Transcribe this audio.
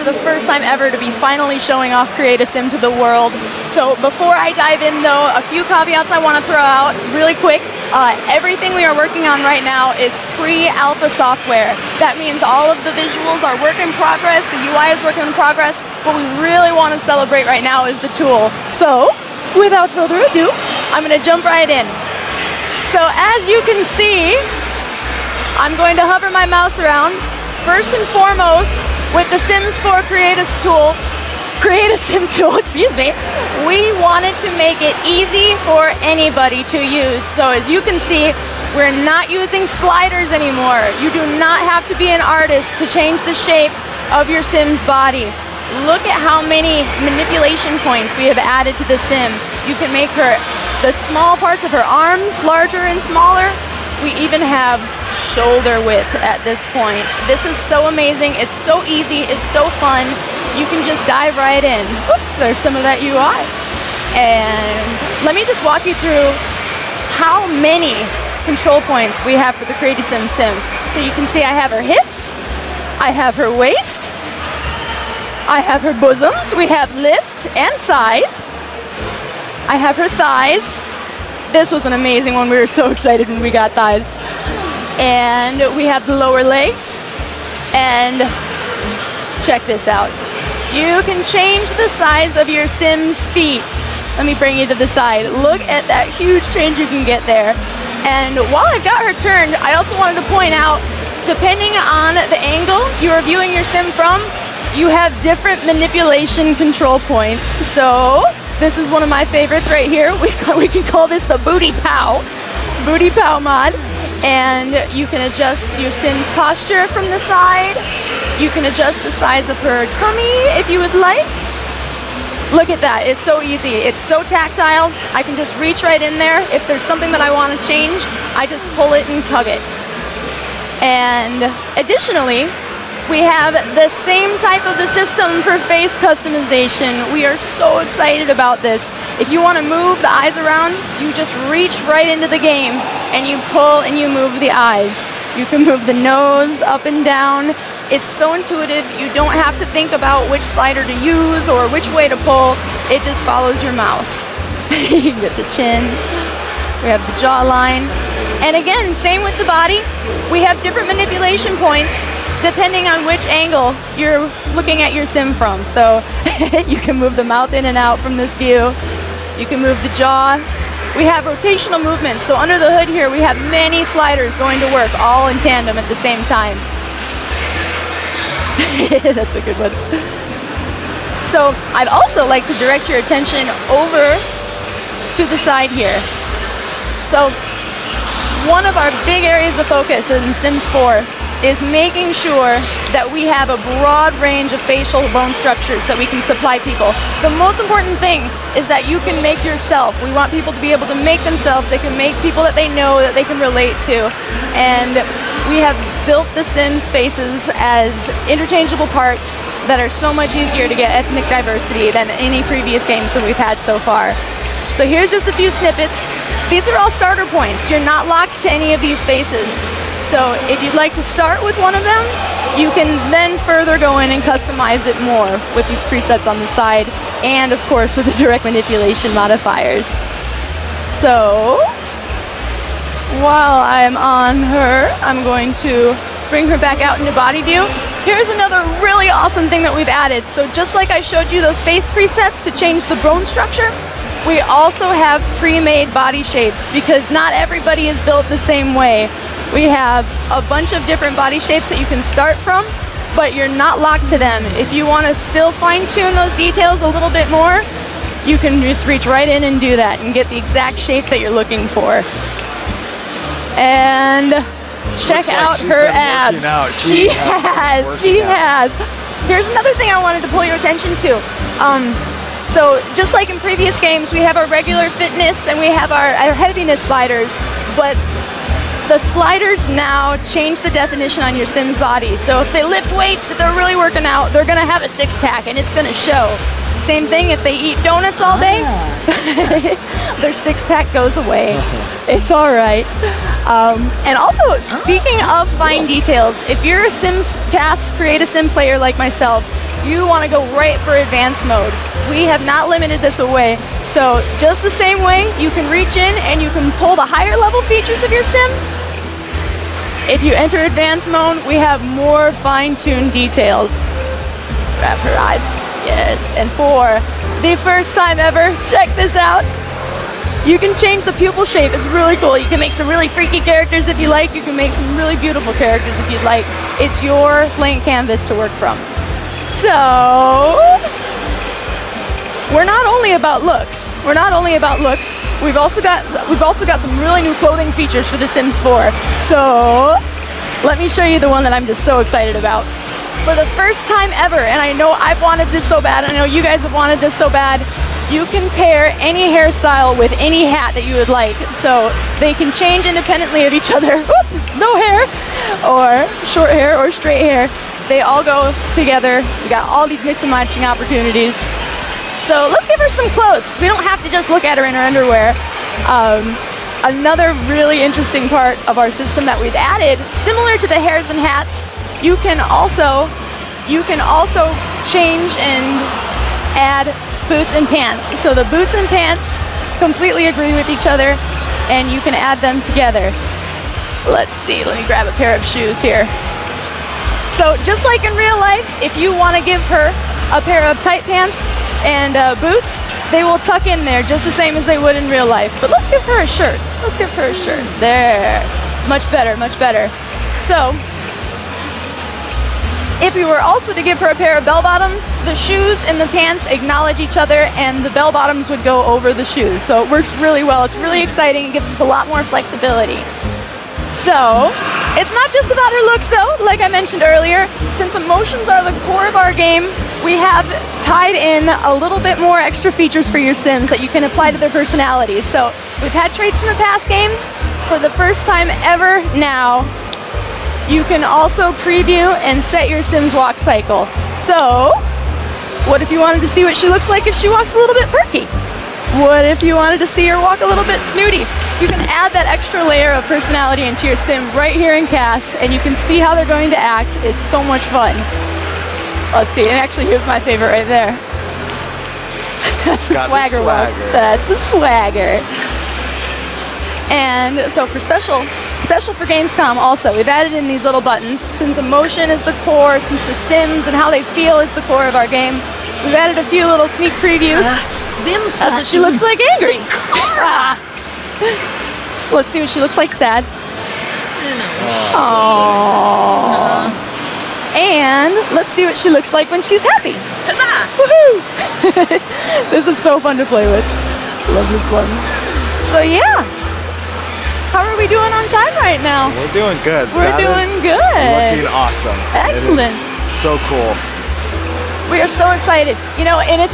for the first time ever to be finally showing off Create-A-Sim to the world. So before I dive in though, a few caveats I want to throw out really quick. Everything we are working on right now is pre-alpha software. That means all of the visuals are work in progress, the UI is work in progress. What we really want to celebrate right now is the tool. So, without further ado, I'm going to jump right in. So as you can see, I'm going to hover my mouse around. First and foremost, with the Sims 4 Create-A-Sim tool, excuse me, we wanted to make it easy for anybody to use. So as you can see, we're not using sliders anymore. You do not have to be an artist to change the shape of your Sim's body. Look at how many manipulation points we have added to the Sim. You can make the small parts of her arms larger and smaller. We even have shoulder width at this point. This is so amazing. It's so easy. It's so fun. You can just dive right in. Oops, there's some of that UI. And let me just walk you through how many control points we have for the Create-A-Sim Sim. So you can see I have her hips, I have her waist, I have her bosoms, we have lift and size, I have her thighs. This was an amazing one. We were so excited when we got thighs. And we have the lower legs. And check this out. You can change the size of your Sim's feet. Let me bring you to the side. Look at that huge change you can get there. And while I've got her turned, I also wanted to point out, depending on the angle you are viewing your Sim from, you have different manipulation control points. So this is one of my favorites right here. We can call this the Booty Pow mod. And you can adjust your Sim's posture from the side. You can adjust the size of her tummy if you would like. Look at that, it's so easy. It's so tactile. I can just reach right in there. If there's something that I want to change, I just pull it and tug it. And additionally, we have the same type of the system for face customization. We are so excited about this. If you want to move the eyes around, you just reach right into the game and you pull and you move the eyes. You can move the nose up and down. It's so intuitive. You don't have to think about which slider to use or which way to pull. It just follows your mouse. You get the chin. We have the jawline. And again, same with the body. We have different manipulation points depending on which angle you're looking at your Sim from. So you can move the mouth in and out from this view. You can move the jaw. We have rotational movements. So under the hood here, we have many sliders going to work all in tandem at the same time. That's a good one. So I'd also like to direct your attention over to the side here. So one of our big areas of focus in Sims 4 is making sure that we have a broad range of facial bone structures that we can supply people. The most important thing is that you can make yourself. We want people to be able to make themselves. They can make people that they know, that they can relate to. And we have built the Sims faces as interchangeable parts that are so much easier to get ethnic diversity than any previous games that we've had so far. So here's just a few snippets. These are all starter points. You're not locked to any of these faces. So if you'd like to start with one of them, you can then further go in and customize it more with these presets on the side and of course with the direct manipulation modifiers. So while I'm on her, I'm going to bring her back out into body view. Here's another really awesome thing that we've added. So just like I showed you those face presets to change the bone structure, we also have pre-made body shapes because not everybody is built the same way. We have a bunch of different body shapes that you can start from, but you're not locked to them. If you want to still fine-tune those details a little bit more, you can just reach right in and do that and get the exact shape that you're looking for. And check out her abs. She has. Here's another thing I wanted to pull your attention to. So just like in previous games, we have our regular fitness and we have our heaviness sliders, but the sliders now change the definition on your Sim's body. So if they lift weights, if they're really working out, they're gonna have a six-pack and it's gonna show. Same thing if they eat donuts all day, their six-pack goes away. It's all right. And also, speaking of fine details, if you're a Sims Cast Create-A-Sim player like myself, you want to go right for advanced mode. We have not limited this away. So just the same way, you can reach in and you can pull the higher level features of your sim. If you enter advanced mode, we have more fine-tuned details. Wrap her eyes. Yes. And for the first time ever, check this out. You can change the pupil shape. It's really cool. You can make some really freaky characters if you like. You can make some really beautiful characters if you'd like. It's your blank canvas to work from. So we're not only about looks. We're not only about looks. We've also got some really new clothing features for The Sims 4. So let me show you the one that I'm just so excited about. For the first time ever, and I know I've wanted this so bad, I know you guys have wanted this so bad, you can pair any hairstyle with any hat that you would like. So they can change independently of each other. Oops, no hair, or short hair, or straight hair. They all go together. We got all these mix and matching opportunities. So let's give her some clothes. We don't have to just look at her in her underwear. Another really interesting part of our system that we've added, similar to the hairs and hats, you can also change and add boots and pants. So the boots and pants completely agree with each other, and you can add them together. Let's see, let me grab a pair of shoes here. So just like in real life, if you want to give her a pair of tight pants and boots, they will tuck in there just the same as they would in real life. But let's give her a shirt. Let's give her a shirt. There. Much better, much better. So if we were also to give her a pair of bell-bottoms, the shoes and the pants acknowledge each other, and the bell-bottoms would go over the shoes. So it works really well. It's really exciting. It gives us a lot more flexibility. So it's not just about her looks, though. Like I mentioned earlier, since emotions are the core of our game, we have tied in a little bit more extra features for your Sims that you can apply to their personalities. So we've had traits in the past games. For the first time ever now, you can also preview and set your Sim's walk cycle. So what if you wanted to see what she looks like if she walks a little bit perky? What if you wanted to see her walk a little bit snooty? You can add that extra layer of personality into your Sim right here in CAS, and you can see how they're going to act. It's so much fun. Let's see, and actually here's my favorite right there. That's the swagger one. That's the swagger. And so for special for Gamescom also, we've added in these little buttons. Since emotion is the core, since the Sims and how they feel is the core of our game, we've added a few little sneak previews. That's what she looks like angry. Let's see what she looks like sad. Aww. And let's see what she looks like when she's happy. Huzzah! Woohoo! This is so fun to play with. Love this one. So yeah. How are we doing on time right now? We're doing good. We're doing good. Looking awesome. Excellent. So cool. We are so excited. You know, and it's